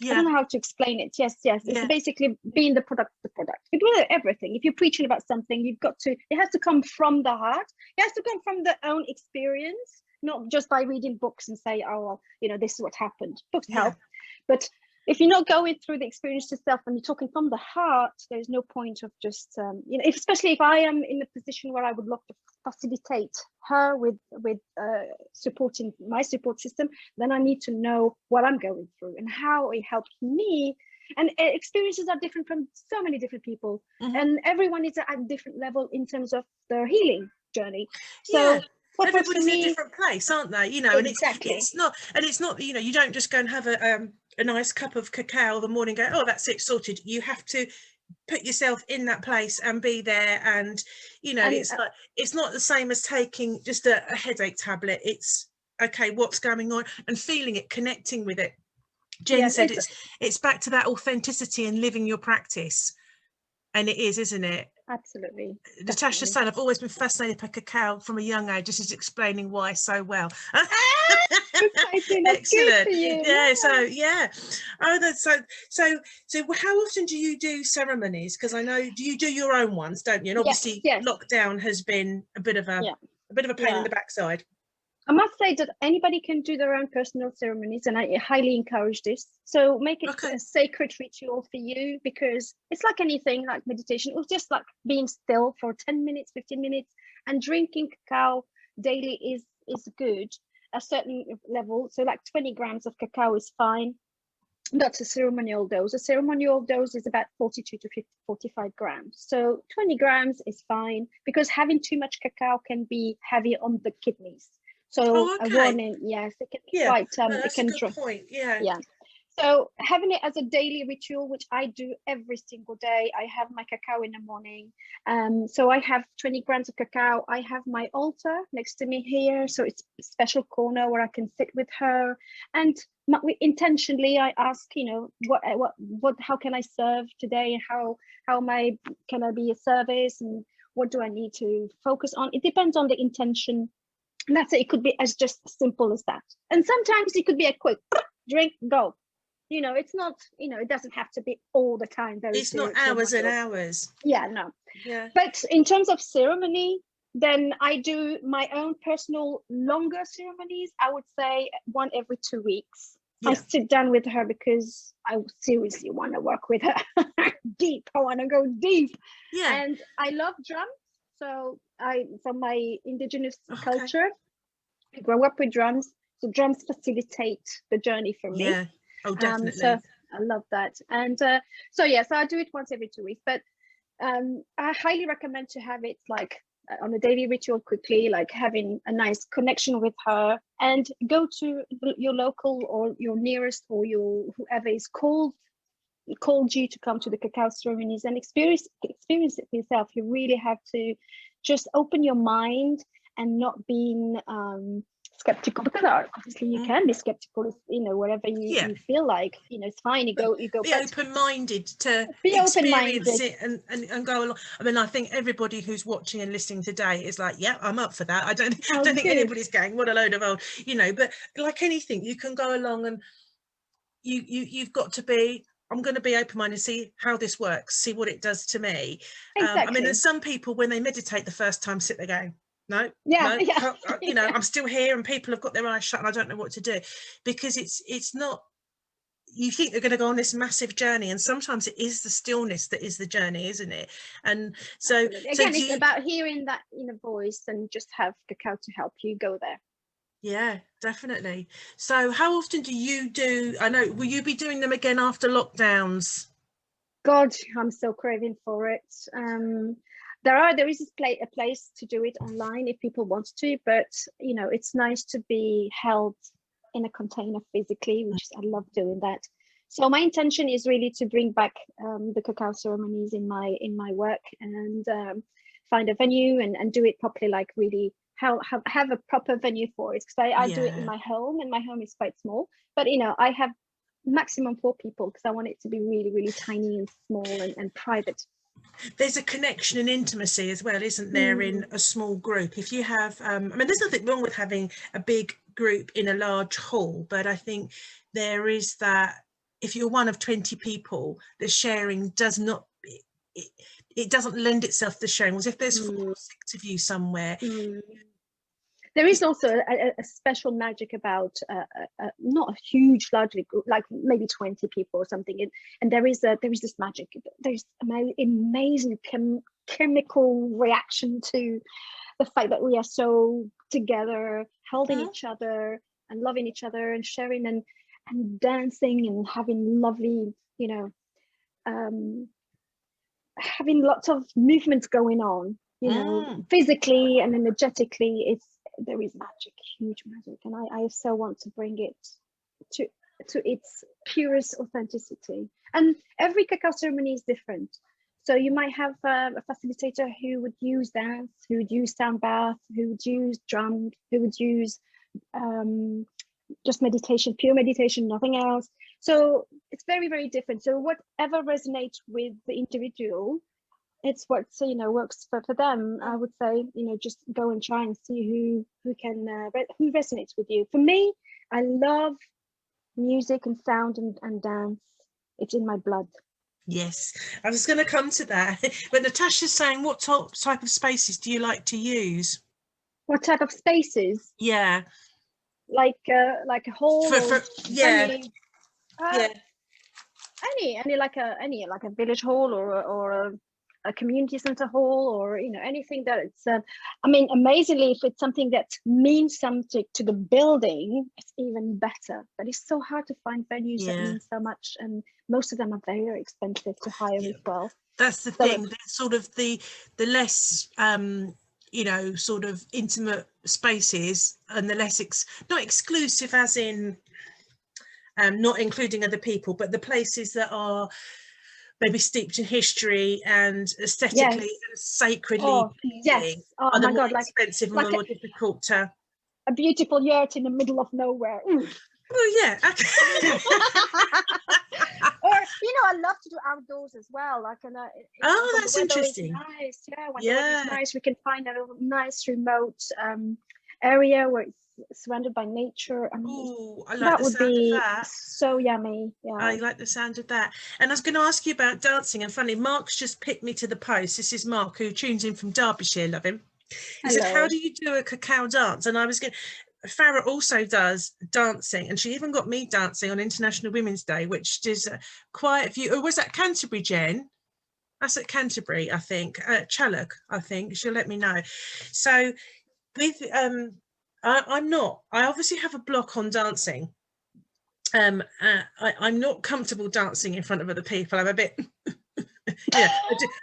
I don't know how to explain it. Yes. It's basically being the product of the product. You do everything. If you're preaching about something, it has to come from the heart. It has to come from the own experience, not just by reading books and say, oh, well, this is what happened. Books help. But if you're not going through the experience yourself and you're talking from the heart, there's no point of just, especially if I am in a position where I would love to facilitate her with supporting my support system, then I need to know what I'm going through and how it helped me. And experiences are different from so many different people, and everyone is at a different level in terms of their healing journey. So everybody's in a different place, aren't they? Exactly. And it's not you don't just go and have a nice cup of cacao the morning and go, oh, that's it, sorted. You have to put yourself in that place and be there, and it's not the same as taking just a headache tablet. It's okay, what's going on, and feeling it, connecting with it. Jen said it's back to that authenticity and living your practice, and it is, isn't it? Absolutely. Natasha's saying, I've always been fascinated by cacao from a young age. This is explaining why so well. Excellent. Oh, that's so how often do you do ceremonies? Because I know, do you do your own ones, don't you? And obviously lockdown has been a bit of a pain in the backside. I must say that anybody can do their own personal ceremonies, and I highly encourage this. So make it a sacred ritual for you, because it's like anything, like meditation. It was just like being still for 10 minutes, 15 minutes, and drinking cacao daily is good, a certain level. So like 20 grams of cacao is fine. That's a ceremonial dose. A ceremonial dose is about 42 to 45 grams. So 20 grams is fine, because having too much cacao can be heavy on the kidneys. So a warning, yes, it can be quite, it can drop. Point. Yeah. So having it as a daily ritual, which I do every single day. I have my cacao in the morning. So I have 20 grams of cacao. I have my altar next to me here. So it's a special corner where I can sit with her. And intentionally, I ask, how can I serve today? How can I be a service? And what do I need to focus on? It depends on the intention. And that's it. It could be as just simple as that. And sometimes it could be a quick drink, go. It's not, it doesn't have to be all the time. It's not hours and hours. Yeah, no. Yeah. But in terms of ceremony, then I do my own personal longer ceremonies. I would say 1 every 2 weeks. I sit down with her because I seriously want to work with her deep. I want to go deep. Yeah. And I love drums. So from my indigenous culture, I grew up with drums. So drums facilitate the journey for me. Yeah. Oh, definitely. So I love that. And so I do it once every 2 weeks. But I highly recommend to have it like on a daily ritual quickly, like having a nice connection with her, and go to your local or your nearest or your whoever is called you to come to the cacao ceremonies and experience it for yourself. You really have to just open your mind and not being skeptical, because obviously you can be skeptical, wherever you feel like, it's fine. You go. Be open-minded to be experience it and go along. I mean, I think everybody who's watching and listening today is like, yeah, I'm up for that. I don't think anybody's going, what a load of old, but like anything, you can go along and you've got to be, I'm going to be open-minded, see how this works, see what it does to me. Exactly. I mean, there's some people when they meditate the first time sit there going, I'm still here, and people have got their eyes shut and I don't know what to do, because it's not, you think they're going to go on this massive journey, and sometimes it is the stillness that is the journey, isn't it? And so, again, it's about hearing that inner voice, and just have Cacao to help you go there. Yeah, definitely. So how often do you do, I know, will you be doing them again after lockdowns? God, I'm so craving for it. There is a place to do it online if people want to, but you know, it's nice to be held in a container physically, which I love doing that. So my intention is really to bring back the Cacao ceremonies in my work, and find a venue and do it properly, like really have a proper venue for it, because I do it in my home, and my home is quite small, but you know, I have maximum 4 people, because I want it to be really, really tiny and small and private. There's a connection and intimacy as well, isn't there, in a small group? If you have, I mean, there's nothing wrong with having a big group in a large hall, but I think there is that, if you're one of 20 people, the sharing does not, it doesn't lend itself to sharing. Whereas if there's 4 or 6 of you somewhere, there is also a special magic about not a huge, largely group, like maybe 20 people or something, and there is this magic. There's amazing chemical reaction to the fact that we are so together, holding each other and loving each other and sharing and dancing and having lovely, you know, having lots of movements going on, you know, physically and energetically. There is magic, huge magic, and I so want to bring it to its purest authenticity. And every Cacao ceremony is different. So you might have a facilitator who would use dance, who would use sound bath, who would use drum, who would use just meditation, pure meditation, nothing else. So it's very, very different. So whatever resonates with the individual, it's what, so you know, works for them. I would say, you know, just go and try and see who resonates with you. For me, I love music and sound and dance. It's in my blood. Yes, I was going to come to that. But Natasha's saying, what type of spaces do you like to use? What type of spaces? Yeah. Like a hall, yeah. Any like a village hall, or a community center hall, or you know, anything that it's I mean, amazingly, if it's something that means something to the building, it's even better. But it's so hard to find venues that mean so much, and most of them are very, very expensive to hire as well. That's the thing. Sort of the less you know, sort of intimate spaces, and the less not exclusive as in not including other people, but the places that are maybe steeped in history and aesthetically and sacredly are the my more God, expensive and more difficult to. A beautiful yurt in the middle of nowhere. Oh yeah. Or you know, I love to do outdoors as well. Like that's interesting. Nice, when the weather is nice, we can find a nice remote area where it's surrounded by nature. I mean, I like that the would sound be of that. so yummy. Yeah, I like the sound of that. And I was going to ask you about dancing, and funny, Mark's just picked me to the post. This is Mark, who tunes in from Derbyshire. Love him. He said, how do you do a Cacao dance? And I was going, Farah also does dancing, and she even got me dancing on International Women's Day, which is quite a few. Or was that Canterbury, Jen? That's at Canterbury, I think. Challock, I think. She'll let me know. So with I'm not. I obviously have a block on dancing. I'm not comfortable dancing in front of other people. I'm a bit. Yeah,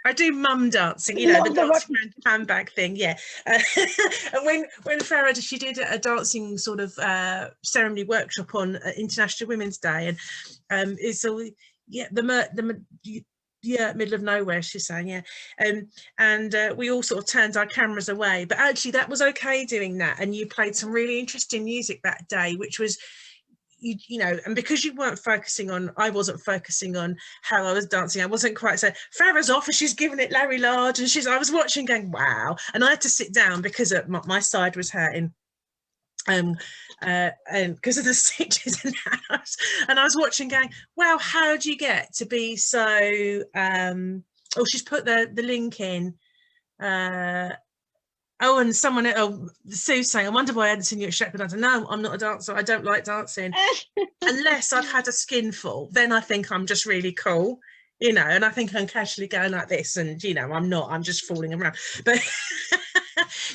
I do mum dancing, you know, the dancing around handbag thing. Yeah, and when Farah, she did a dancing sort of ceremony workshop on International Women's Day, and it's all middle of nowhere, she's saying, and we all sort of turned our cameras away, but actually that was okay doing that, and you played some really interesting music that day, which was. You know, and because you weren't focusing on, I wasn't focusing on how I was dancing. I wasn't quite so. Farah's off and she's giving it Larry Large, and I was watching, going wow, and I had to sit down because my side was hurting, and because of the stitches in the house, and I was watching, going wow, how do you get to be so? She's put the link in. Oh, and someone, Sue saying, I wonder why I hadn't seen you at Shepherd Dancer. No, I'm not a dancer. I don't like dancing. Unless I've had a skinful, then I think I'm just really cool, you know, and I think I'm casually going like this, and, you know, I'm not, I'm just fooling around. But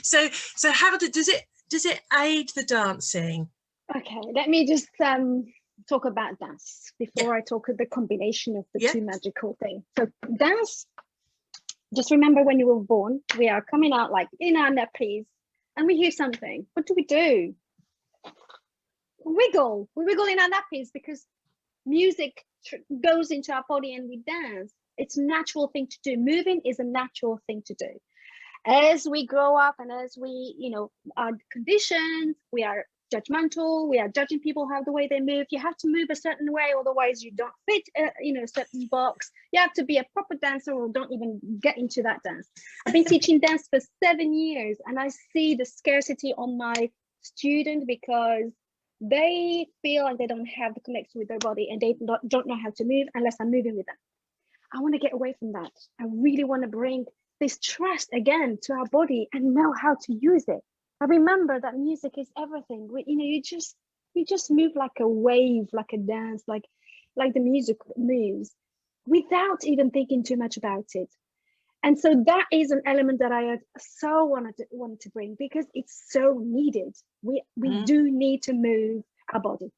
so how does it aid the dancing? Okay, let me just talk about dance before I talk of the combination of the two magical things. So dance, just remember when you were born, we are coming out like in our nappies and we hear something. What do? We wiggle in our nappies because music goes into our body and we dance. It's a natural thing to do. Moving is a natural thing to do. As we grow up and as we, you know, are conditioned, we are judgmental, we are judging people how the way they move. You have to move a certain way, otherwise you don't fit you know, certain box. You have to be a proper dancer or don't even get into that dance. I've been teaching dance for 7 years and I see the scarcity on my student because they feel like they don't have the connection with their body and they don't know how to move unless I'm moving with them. I want to get away from that. I really want to bring this trust again to our body and know how to use it. I remember that music is everything. You know, you just move like a wave, like a dance, like the music moves without even thinking too much about it. And so that is an element that I so wanted to bring because it's so needed. We do need to move our body.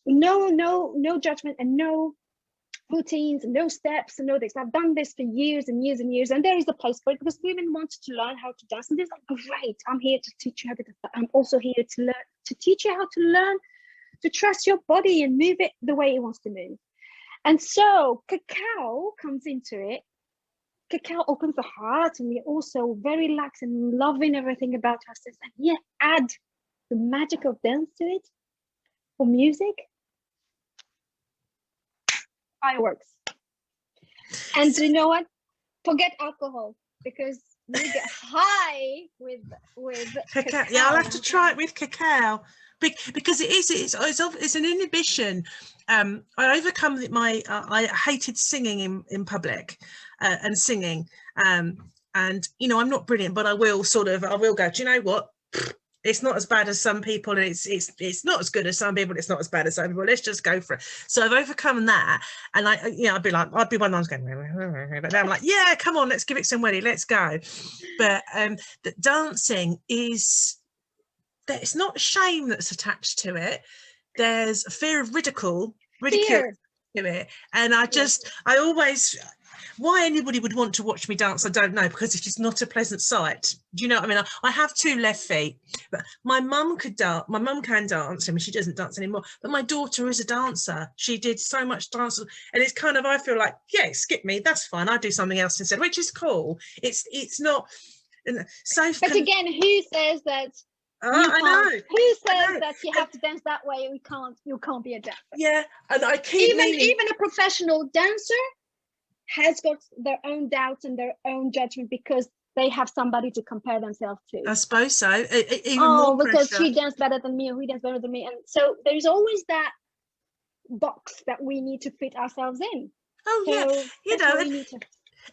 No judgment and no routines, no steps, no this. I've done this for years and years and years, and there is a place for it because women want to learn how to dance, and it's like, great, I'm here to teach you how to dance. I'm also here to teach you how to learn to trust your body and move it the way it wants to move. And so Cacao comes into it. Cacao opens the heart, and we're also very relaxed and loving everything about ourselves, and yet add the magic of dance to it, or music. Fireworks. And you know what? Forget alcohol because you get high with cacao. Yeah, I'll have to try it with cacao because it's an inhibition. I overcome I hated singing in public and singing, and you know, I'm not brilliant, but I will go, do you know what? It's not as bad as some people, and it's not as good as some people. It's not as bad as some people. Let's just go for it. So I've overcome that, and I'd be one of those going, but then I'm like, yeah, come on, let's give it some money, let's go. But the dancing it's not shame that's attached to it. There's a fear of ridicule to it, and I always. Why anybody would want to watch me dance, I don't know, because it is not a pleasant sight. Do you know what I mean? I have 2 left feet, but my mum could dance. My mum can dance. I mean, she doesn't dance anymore, but my daughter is a dancer. She did so much dance, and it's kind of, I feel like, yeah, skip me, that's fine. I'll do something else instead, which is cool. It's not so. But again, who says that? I know. Who says that you have to dance that way? You can't be a dancer. Yeah, and I keep even a professional dancer has got their own doubts and their own judgment because they have somebody to compare themselves to. I suppose so. Even more because pressure. she danced better than me, or he danced better than me, and so there's always that box that we need to fit ourselves in. Oh so yeah, you know.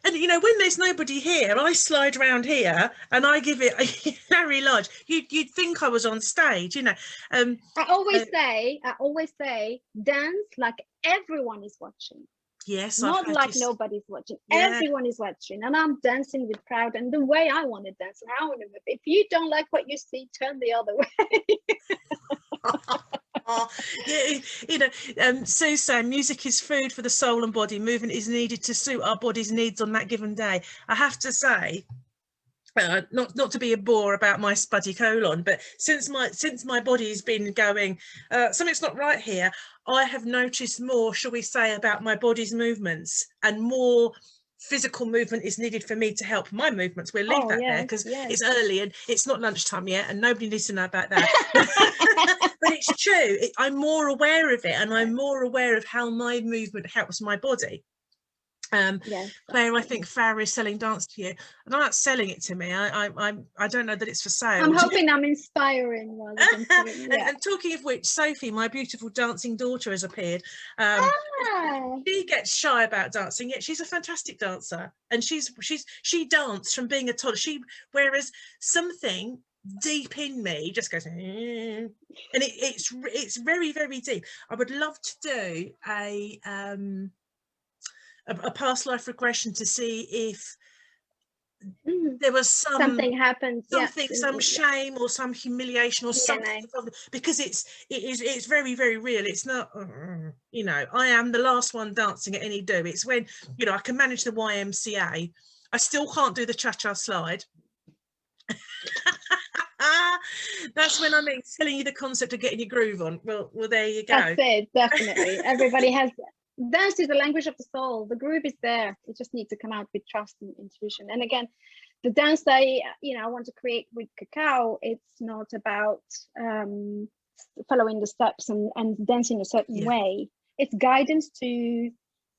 And you know, when there's nobody here, I slide around here and I give it a very large. You'd think I was on stage, you know. I always say, dance like everyone is watching. Yes, not like nobody's watching. Yeah. Everyone is watching, and I'm dancing with crowd and the way I want to dance and how I want to move. If you don't like what you see, turn the other way. You know, Sue saying music is food for the soul and body. Movement is needed to suit our body's needs on that given day. I have to say, not to be a bore about my spuddy colon, but since my body's been going, something's not right here, I have noticed more, shall we say, about my body's movements, and more physical movement is needed for me to help my movements. We'll leave that there because it's early and it's not lunchtime yet and nobody needs to know about that. But it's true. I'm more aware of it, and I'm more aware of how my movement helps my body. Yes, Claire, I think absolutely. Farah is selling dance to you. And I'm not selling it to me. I don't know that it's for I'm sale. hoping I'm inspiring rather than selling. Yeah. And talking of which, Sophie, my beautiful dancing daughter, has appeared. Um, Ah, she gets shy about dancing, yet she's a fantastic dancer, and she danced from being a toddler. Whereas something deep in me just goes, and it's very, very deep. I would love to do a past life regression to see if mm, there was something happens. Yeah. something, some Yeah. shame or some humiliation or something, DNA. because it's very, very real. It's not, I am the last one dancing at any do. It's when, I can manage the YMCA. I still can't do the cha-cha slide. That's when I'm telling you the concept of getting your groove on. Well, there you That's go. it. Definitely. Everybody has. Dance is the language of the soul. The groove is there. You just need to come out with trust and intuition. And again, the dance I want to create with Cacao, it's not about following the steps and dancing a certain Yeah. way. It's guidance to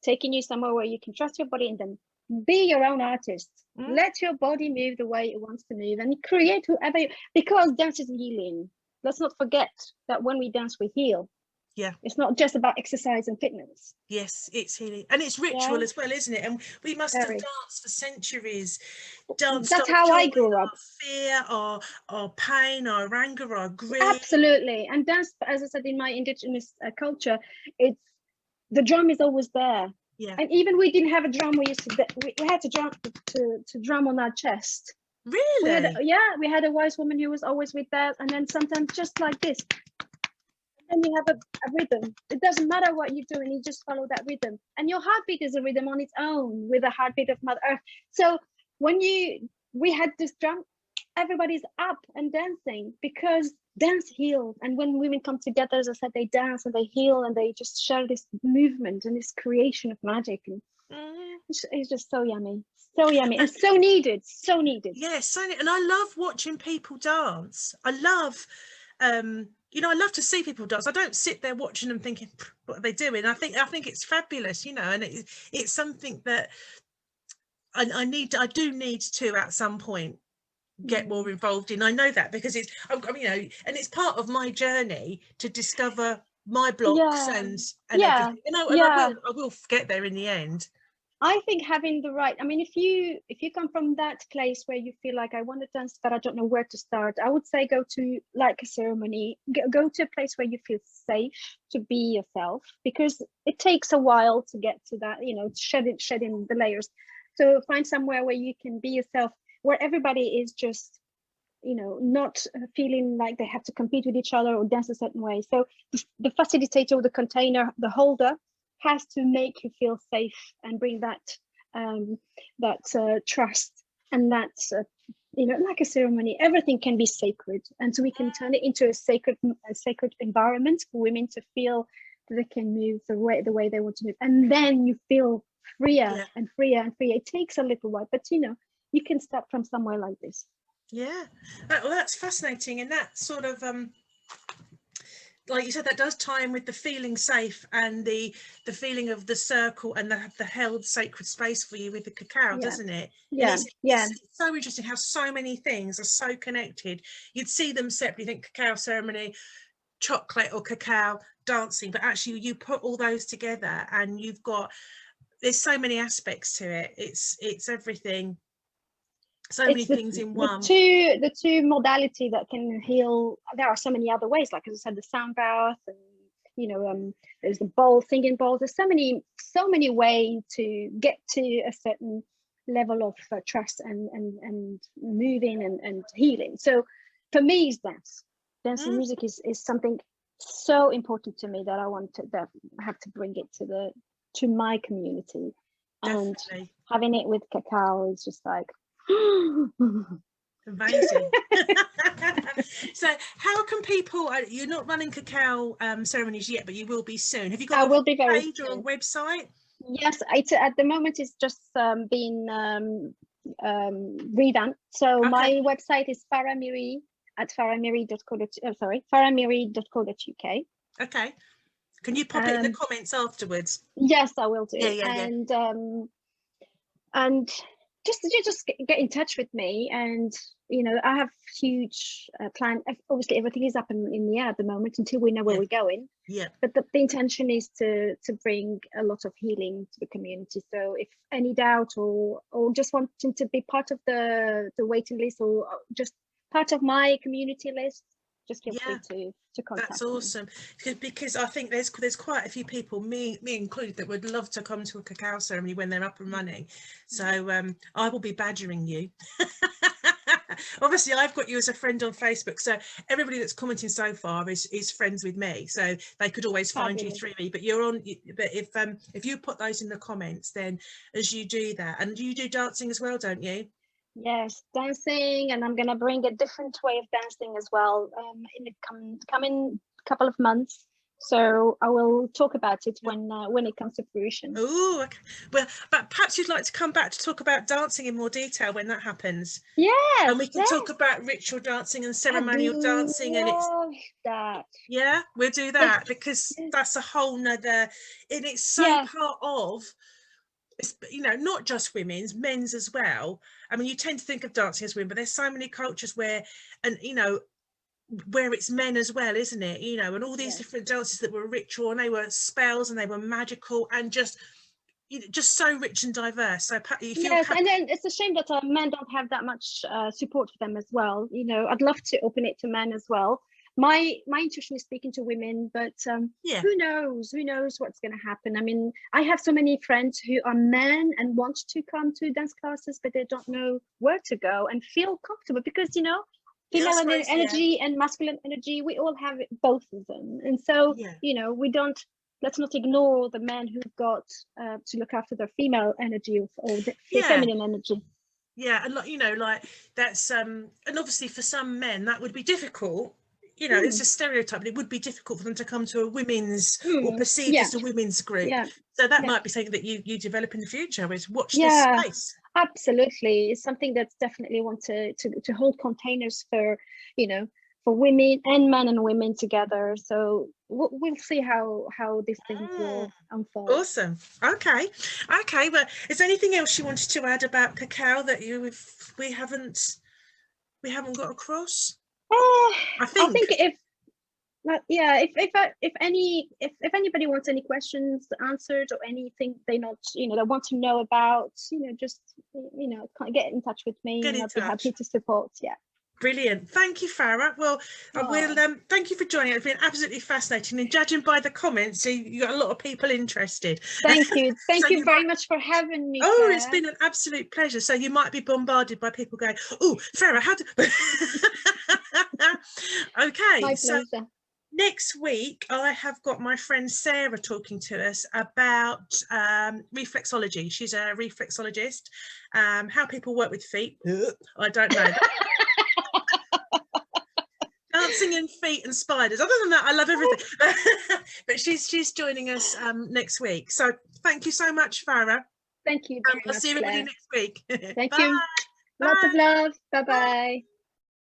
taking you somewhere where you can trust your body and then be your own artist. Let your body move the way it wants to move and create whoever because dance is healing. Let's not forget that when we dance, we heal. Yeah. It's not just about exercise and fitness. Yes, it's healing, and it's ritual Yeah, as well, isn't it? And we must have very. danced for centuries, danced That's our how joy, I grew up. our fear, our pain, our anger, our grief. Absolutely. And dance, as I said, in my indigenous culture, it's the drum is always there. Yeah. And even we didn't have a drum, we used to we had to drum on our chest. Really? We had a wise woman who was always with that, and then sometimes just like this. And you have a rhythm. It doesn't matter what you're doing, you just follow that rhythm. And your heartbeat is a rhythm on its own with the heartbeat of Mother Earth. So when we had this drum, everybody's up and dancing because dance heals. And when women come together, as I said, they dance and they heal and they just share this movement and this creation of magic. And it's just so yummy. So yummy and so needed. So needed. Yes, and I love watching people dance. I love I love to see people dance. I don't sit there watching them thinking, what are they doing? I think it's fabulous, and it's something that I do need to at some point get more involved in. I know that because it's and it's part of my journey to discover my blocks and yeah, everything. And I will get there in the end. I think having the right, I mean, if you come from that place where you feel like I want to dance, but I don't know where to start, I would say go to like a ceremony, go to a place where you feel safe to be yourself, because it takes a while to get to that, shedding the layers. So find somewhere where you can be yourself, where everybody is just, not feeling like they have to compete with each other or dance a certain way. So the facilitator, the container, the holder has to make you feel safe and bring that trust, and that's like a ceremony. Everything can be sacred, and so we can turn it into a sacred environment for women to feel that they can move the way they want to move, and then you feel freer and freer and freer. It takes a little while, but you can start from somewhere like this. Yeah, well, that's fascinating, and that sort of like you said, that does tie in with the feeling safe and the feeling of the circle and the held sacred space for you with the cacao, doesn't it? Yeah, it's so interesting how so many things are so connected. You'd see them separately, think cacao ceremony, chocolate or cacao, dancing, but actually you put all those together and there's so many aspects to it. It's everything. So many things in one. The two modality that can heal. There are so many other ways, like as I said, the sound bath, and there's the singing bowls. There's so many ways to get to a certain level of trust and moving and healing. So for me, it's dance. Dance and music is something so important to me that I have to bring it to my community. Definitely. And having it with cacao is just like amazing. So how can people, you're not running cacao ceremonies yet, but you will be soon. Have you got a page or a website? Yes, at the moment it's just being revamped. So my website is Farah Miri at farahmiri.co.uk. Okay. Can you pop it in the comments afterwards? Yes, I will do. Yeah. And and just get in touch with me. And I have huge plan. Obviously everything is up in the air at the moment until we know where Yeah. we're going. Yeah. But the intention is to bring a lot of healing to the community. So if any doubt or just wanting to be part of the waiting list, or just part of my community list, just feel free to contact That's awesome. Because I think there's quite a few people, me included, that would love to come to a cacao ceremony when they're up and running. So I will be badgering you. Obviously I've got you as a friend on Facebook, so everybody that's commenting so far is friends with me, so they could always find you through me. But if you put those in the comments, then as you do that, and you do dancing as well, don't you? Yes, dancing, and I'm gonna bring a different way of dancing as well in the coming couple of months. So I will talk about it when it comes to fruition. Oh, okay. Well, but perhaps you'd like to come back to talk about dancing in more detail when that happens. Yes, And we can talk about ritual dancing and ceremonial dancing, and it's that. Yeah, we'll do that, because that's a whole nother, and it's so part of, not just women's, men's as well. I mean, you tend to think of dancing as women, but there's so many cultures where, and where it's men as well, isn't it? And all these different dances that were ritual, and they were spells, and they were magical, and just so rich and diverse. So and then it's a shame that men don't have that much support for them as well. I'd love to open it to men as well. My intuition is speaking to women, but who knows what's going to happen. I mean, I have so many friends who are men and want to come to dance classes, but they don't know where to go and feel comfortable, because female energy and masculine energy, we all have both of them. And so let's not ignore the men who've got to look after their female energy or the feminine energy. And like that's and obviously for some men that would be difficult. It's a stereotype, but it would be difficult for them to come to a women's or perceived as a women's group. So that might be something that you develop in the future, is watch this space. Absolutely. It's something that's definitely want to hold containers for for women and men and women together. So we'll see how these things will unfold. Awesome. Okay. Well, is there anything else you wanted to add about cacao that we haven't got across? I think if anybody wants any questions answered, or anything they want to know about, just get in touch with me, and I'll be happy to support. Brilliant. Thank you, Farah. Well, I will thank you for joining. It's been absolutely fascinating, and judging by the comments, you got a lot of people interested. Thank you. Thank you very much for having me, Claire. Claire. It's been an absolute pleasure. So you might be bombarded by people going, oh, Farah, how do okay. My pleasure. Next week, I have got my friend Sarah talking to us about reflexology. She's a reflexologist. How people work with feet, I don't know. Dancing and feet and spiders. Other than that, I love everything. But she's joining us next week. So thank you so much, Farah. Thank you very much, I'll see everybody next week. Thank you. Lots of love. Bye-bye.